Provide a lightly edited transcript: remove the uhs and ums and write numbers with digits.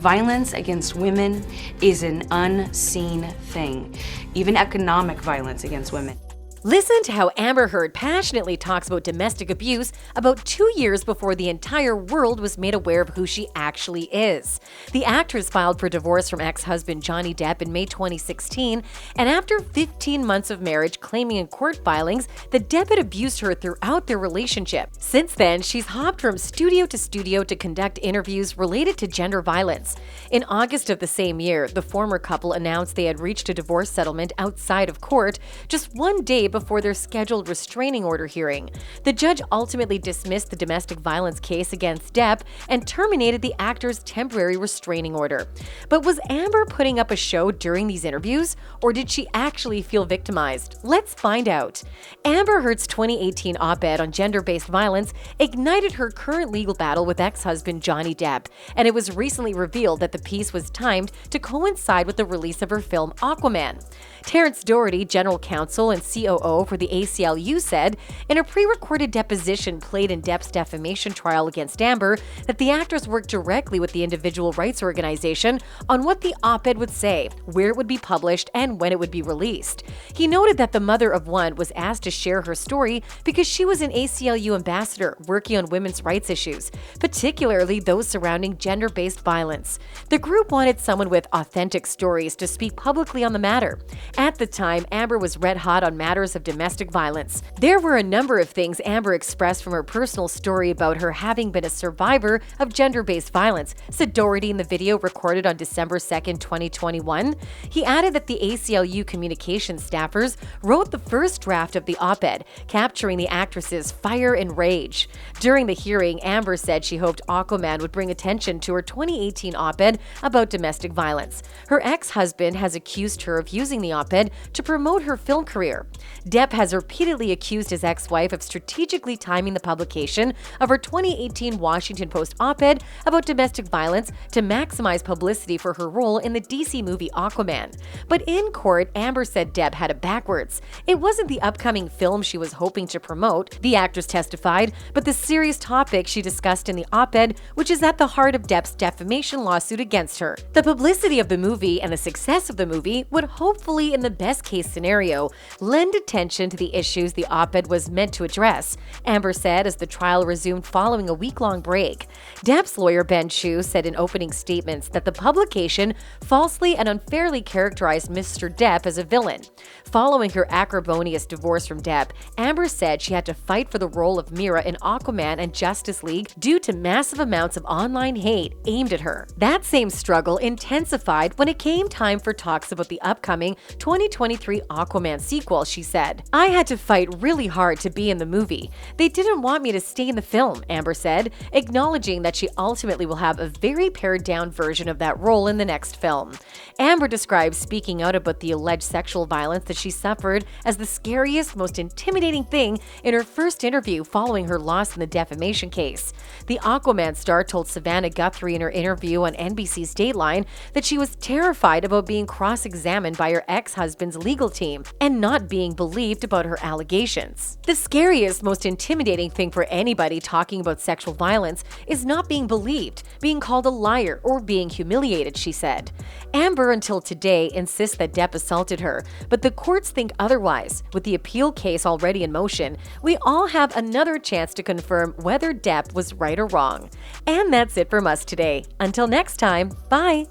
Violence against women is an unseen thing, even economic violence against women. Listen to how Amber Heard passionately talks about domestic abuse about 2 years before the entire world was made aware of who she actually is. The actress filed for divorce from ex-husband Johnny Depp in May 2016, and after 15 months of marriage, claiming in court filings that Depp had abused her throughout their relationship. Since then, she's hopped from studio to conduct interviews related to gender violence. In August of the same year, the former couple announced they had reached a divorce settlement outside of court, just 1 day before their scheduled restraining order hearing. The judge ultimately dismissed the domestic violence case against Depp and terminated the actor's temporary restraining order. But was Amber putting up a show during these interviews, or did she actually feel victimized? Let's find out. Amber Heard's 2018 op-ed on gender-based violence ignited her current legal battle with ex-husband Johnny Depp, and it was recently revealed that the piece was timed to coincide with the release of her film Aquaman. Terrence Doherty, general counsel and COO for the ACLU, said in a pre-recorded deposition played in Depp's defamation trial against Amber that the actress worked directly with the individual rights organization on what the op-ed would say, where it would be published, and when it would be released. He noted that the mother of one was asked to share her story because she was an ACLU ambassador working on women's rights issues, particularly those surrounding gender-based violence. The group wanted someone with authentic stories to speak publicly on the matter. At the time, Amber was red hot on matters of domestic violence. There were a number of things Amber expressed from her personal story about her having been a survivor of gender-based violence, said Doherty in the video recorded on December 2, 2021. He added that the ACLU communications staffers wrote the first draft of the op-ed, capturing the actress's fire and rage. During the hearing, Amber said she hoped Aquaman would bring attention to her 2018 op-ed about domestic violence. Her ex-husband has accused her of using the op-ed to promote her film career. Depp has repeatedly accused his ex-wife of strategically timing the publication of her 2018 Washington Post op-ed about domestic violence to maximize publicity for her role in the DC movie Aquaman. But in court, Amber said Depp had it backwards. It wasn't the upcoming film she was hoping to promote, the actress testified, but the serious topic she discussed in the op-ed, which is at the heart of Depp's defamation lawsuit against her. The publicity of the movie and the success of the movie would hopefully, in the best-case scenario, lend attention to the issues the op-ed was meant to address, Amber said as the trial resumed following a week-long break. Depp's lawyer Ben Chu said in opening statements that the publication falsely and unfairly characterized Mr. Depp as a villain. Following her acrimonious divorce from Depp, Amber said she had to fight for the role of Mira in Aquaman and Justice League due to massive amounts of online hate aimed at her. That same struggle intensified when it came time for talks about the upcoming 2023 Aquaman sequel, she said. "I had to fight really hard to be in the movie. They didn't want me to stay in the film," Amber said, acknowledging that she ultimately will have a very pared-down version of that role in the next film. Amber described speaking out about the alleged sexual violence that she suffered as the scariest, most intimidating thing in her first interview following her loss in the defamation case. The Aquaman star told Savannah Guthrie in her interview on NBC's Dateline that she was terrified about being cross-examined by her ex-husband's legal team and not being believed about her allegations. "The scariest, most intimidating thing for anybody talking about sexual violence is not being believed, being called a liar, or being humiliated," she said. Amber, until today, insists that Depp assaulted her, but the courts think otherwise. With the appeal case already in motion, we all have another chance to confirm whether Depp was right or wrong. And that's it from us today. Until next time, bye!